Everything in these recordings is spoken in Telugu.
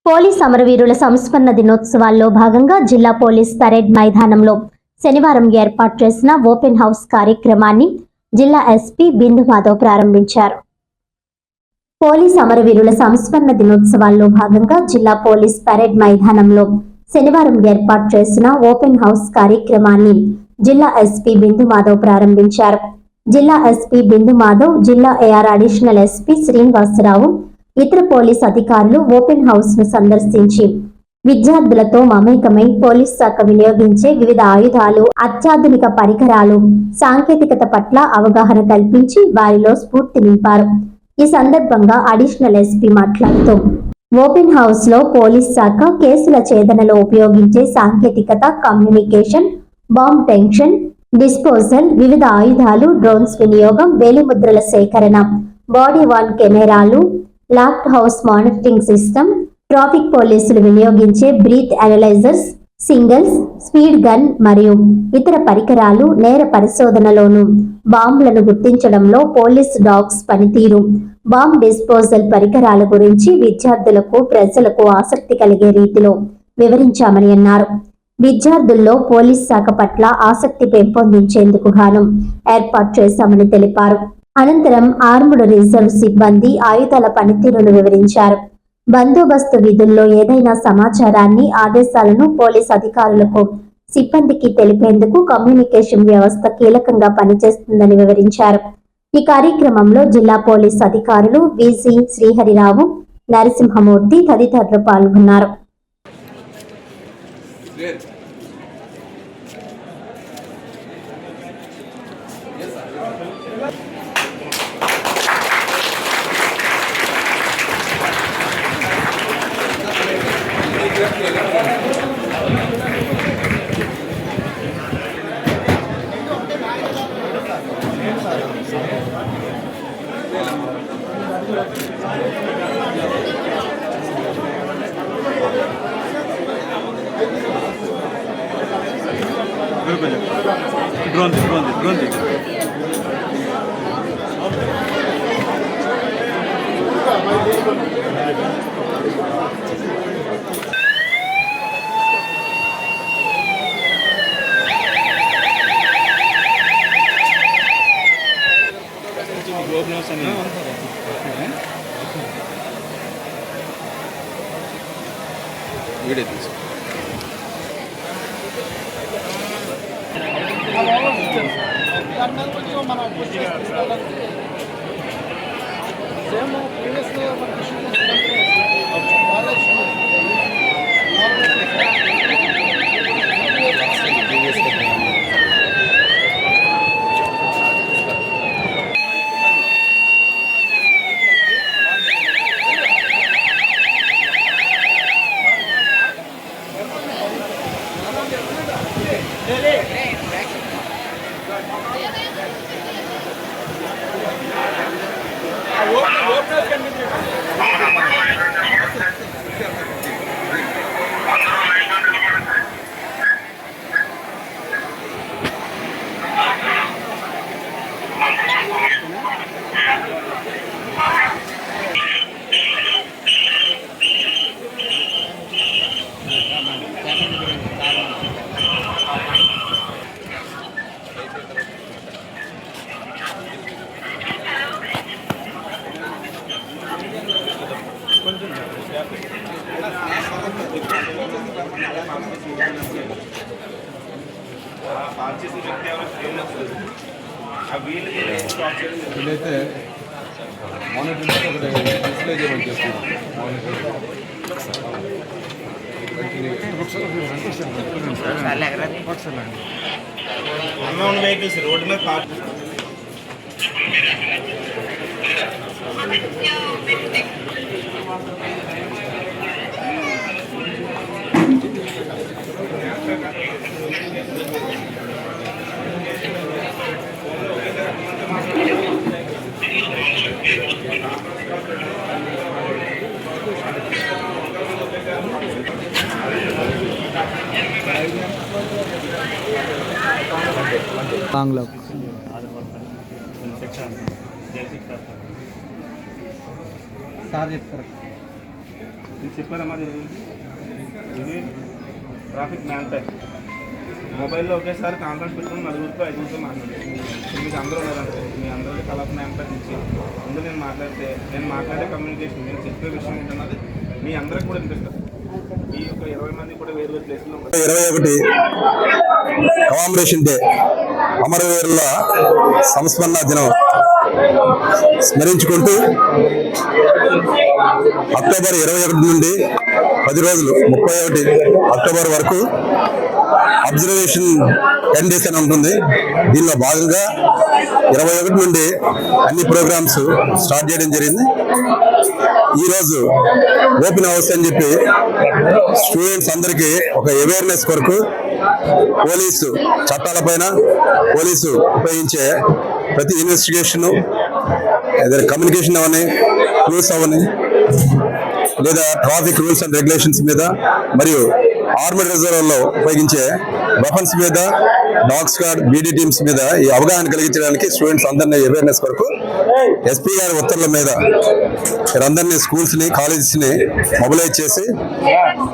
పోలీస్ అమరవీరుల సంస్మరణ దినోత్సవాల్లో భాగంగా జిల్లా పోలీస్ పరేడ్ మైదానంలో శనివారం ఏర్పాటు చేసిన ఓపెన్ హౌస్ కార్యక్రమాన్ని జిల్లా ఎస్పీ బిందు మాధవ్ ప్రారంభించారు. పోలీస్ అమరవీరుల సంస్మరణ దినోత్సవాల్లో భాగంగా జిల్లా పోలీస్ పరేడ్ మైదానంలో శనివారం ఏర్పాటు చేసిన ఓపెన్ హౌస్ కార్యక్రమాన్ని జిల్లా ఎస్పీ బిందు మాధవ్ ప్రారంభించారు. జిల్లా ఎస్పీ బిందు మాధవ్, జిల్లా ఏఆర్ అడిషనల్ ఎస్పీ శ్రీనివాసరావు, ఇతర పోలీస్ అధికారులు ఓపెన్ హౌస్ ను సందర్శించి విద్యార్థులతో మమేకమై పోలీస్ శాఖ వినియోగించే వివిధ ఆయుధాలు, అత్యాధునిక పరికరాలు, సాంకేతికత పట్ల అవగాహన కల్పించి వారిలో స్ఫూర్తి నింపారు. ఈ సందర్భంగా అడిషనల్ ఎస్పీ మాట్లాడుతూ ఓపెన్ హౌస్ లో పోలీస్ శాఖ కేసుల ఛేదనలో ఉపయోగించే సాంకేతికత, కమ్యూనికేషన్, బాంబ్ టెన్షన్ డిస్పోజల్, వివిధ ఆయుధాలు, డ్రోన్స్ వినియోగం, వేలిముద్రల సేకరణ, బాడీ వార్న్ కెమెరాలు, locked house monitoring system, traffic పోలీసులు వినియోగించే breath analysers, singles, speed gun మరియు ఇతర పరికరాలు, నేర పరిశోధనలోను బాంబులను గుర్తించడంలో పోలీస్ డాగ్స్ పనితీరు, బాంబ్ డిస్పోజల్ పరికరాల గురించి విద్యార్థులకు, ప్రజలకు ఆసక్తి కలిగే రీతిలో వివరించామని అన్నారు. విద్యార్థుల్లో పోలీస్ శాఖ పట్ల ఆసక్తి పెంపొందించేందుకు గాను ఏర్పాటు చేశామని తెలిపారు. అనంతరం ఆర్ముడ్ రిజర్వ్ సిబ్బంది ఆయుధాల పనితీరును వివరించారు. బందోబస్తు విధుల్లో ఏదైనా సమాచారాన్ని, ఆదేశాలను పోలీస్ అధికారులకు, సిబ్బందికి తెలిపేందుకు కమ్యూనికేషన్ వ్యవస్థ కీలకంగా పనిచేస్తుందని వివరించారు. ఈ కార్యక్రమంలో జిల్లా పోలీస్ అధికారులు విసి శ్రీహరిరావు, నరసింహమూర్తి తదితరులు పాల్గొన్నారు. ड्रोन वीडियो తీసు వీలైతే మానిటరింగ్ ఒకటి డిస్ప్లే చేయమని చేస్తున్నాం. अननोन व्हीकल्स रोड में पार्क बांग्ला సార్ చెప్తారు. మీకు చెప్పారమ్మా ఇది ట్రాఫిక్ మ్యాన్ టైప్ మొబైల్లో ఒకేసారి కాన్ఫరెన్స్ పెట్టుకుని 4 5 మాట్లాడారు. మీకు అందరూ ఉన్నారంటే మీ అందరికీ కలప మ్యాన్ టైప్ ఇచ్చి ముందు నేను మాట్లాడే కమ్యూనికేషన్ నేను చెప్పే విషయం ఏంటన్నది మీ అందరికి కూడా వినిపిస్తారు. ఈ యొక్క 20 మంది కూడా వేరు ప్లేస్లో 21 కమామరేషన్ డే అమరవీరుల సంస్మరణ దినం స్మరించుకుంటూ అక్టోబర్ 21 నుండి 10 రోజులు 31 అక్టోబర్ వరకు అబ్జర్వేషన్ 10 days అని ఉంటుంది. దీనిలో భాగంగా 21 నుండి అన్ని ప్రోగ్రామ్స్ స్టార్ట్ చేయడం జరిగింది. ఈరోజు ఓపెన్ హౌస్ అని చెప్పి స్టూడెంట్స్ అందరికీ ఒక అవేర్నెస్ కొరకు పోలీసు చట్టాలపైన పోలీసు ఉపయోగించే ప్రతి ఇన్వెస్టిగేషన్ ఏదైనా కమ్యూనికేషన్ అవని క్లూస్ అవని లేదా ట్రాఫిక్ రూల్స్ అండ్ రెగ్యులేషన్స్ మీద మరియు ఆర్మడ్ రిజర్వ్లో ఉపయోగించే వెపన్స్ మీద డాగ్ స్క్వాడ్ బీడీ టీమ్స్ మీద ఈ అవగాహన కలిగించడానికి స్టూడెంట్స్ అందరినీ అవేర్నెస్ కొరకు ఎస్పీ గారి ఉత్తర్వుల మీద వీరందరినీ స్కూల్స్ ని కాలేజెస్ ని మొబిలైజ్ చేసి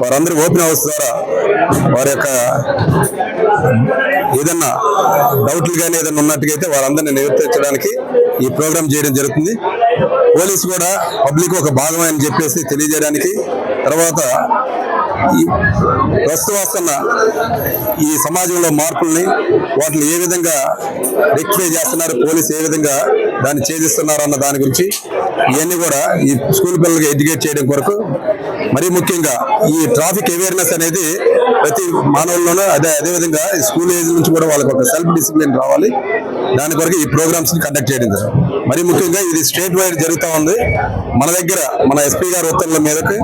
వారందరూ ఓపెన్ హౌస్ ద్వారా వారి యొక్క ఏదన్నా డౌట్లు కానీ ఏదైనా ఉన్నట్టుగైతే వారందరినీ నివర్తించడానికి ఈ ప్రోగ్రామ్ చేయడం జరుగుతుంది. పోలీసు కూడా పబ్లిక్ ఒక భాగం అని చెప్పేసి తెలియజేయడానికి, తర్వాత ఈ ప్రస్తుతం వస్తున్న ఈ సమాజంలో మార్పుల్ని వాటిని ఏ విధంగా రెక్టిఫై చేస్తున్నారు, పోలీసు ఏ విధంగా దాన్ని ఛేదిస్తున్నారు అన్న దాని గురించి ఇవన్నీ కూడా ఈ స్కూల్ పిల్లలకి ఎడ్యుకేట్ చేయడం కొరకు, మరీ ముఖ్యంగా ఈ ట్రాఫిక్ అవేర్నెస్ అనేది ప్రతి మానవుల్లోనూ అదేవిధంగా స్కూల్ ఏజ్ నుంచి కూడా వాళ్ళకి ఒక సెల్ఫ్ డిసిప్లిన్ రావాలి. దాని కొరకు ఈ ప్రోగ్రామ్స్ ని కండక్ట్ చేయడం జరుగుతుంది. మరీ ముఖ్యంగా ఇది స్టేట్ వైడ్ జరుగుతూ ఉంది. మన దగ్గర మన ఎస్పీ గారి ఉత్తర్వుల మీదకి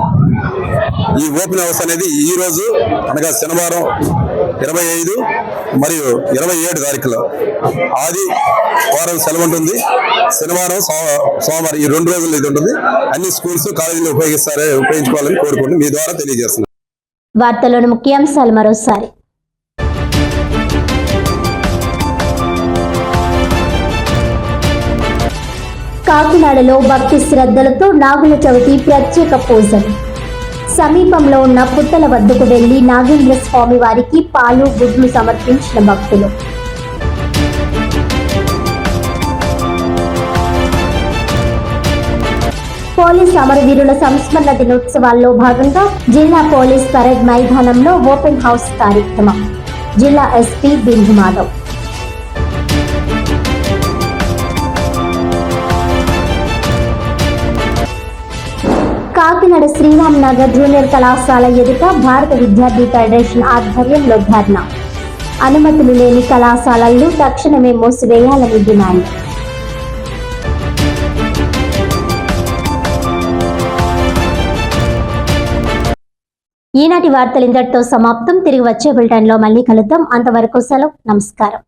ఈ ఓపెన్ హౌస్ అనేది ఈ రోజు అనగా శనివారం 25 మరియు 27 తారీఖులో ఆది వారం సెలవు ఉంటుంది. శనివారం సోమవారం ఈ 2 రోజులు ఇది ఉంటుంది. అన్ని స్కూల్స్ కాలేజీలు ఉపయోగించుకోవాలని కోరుకుంటూ మీ ద్వారా తెలియజేస్తున్నాను. వార్తలోని ముఖ్యాంశాలు మరోసారి. కాకినాడలో భక్తి శ్రద్ధలతో నాగుల చవితి ప్రత్యేక పూజలు. సమీపంలో ఉన్న పుట్టల వద్దకు వెళ్లి నాగేంద్ర స్వామి వారికి పాలు గుడ్లు సమర్పించిన భక్తులు. పోలీస్ అమరవీరుల సంస్మరణ దినోత్సవాల్లో భాగంగా జిల్లా పోలీస్ పరేడ్ మైదానంలో ఓపెన్ హౌస్ కార్యక్రమం. జిల్లా ఎస్పీ బిందు మాధవ్. కాకినాడ శ్రీరామ్ నగర్ జూనియర్ కళాశాల ఎదుట భారత విద్యార్థి ఫెడరేషన్ ఆధ్వర్యంలో ధర్నా. అనుమతులు లేని కళాశాలలను తక్షణమే మూసివేయాలని డిమాండ్. ఈనాటి వార్తలు ఇంతటితో సమాప్తం. తిరిగి వచ్చే బులెటిన్లో మళ్ళీ కలుద్దాం. అంతవరకు సెలవు. నమస్కారం.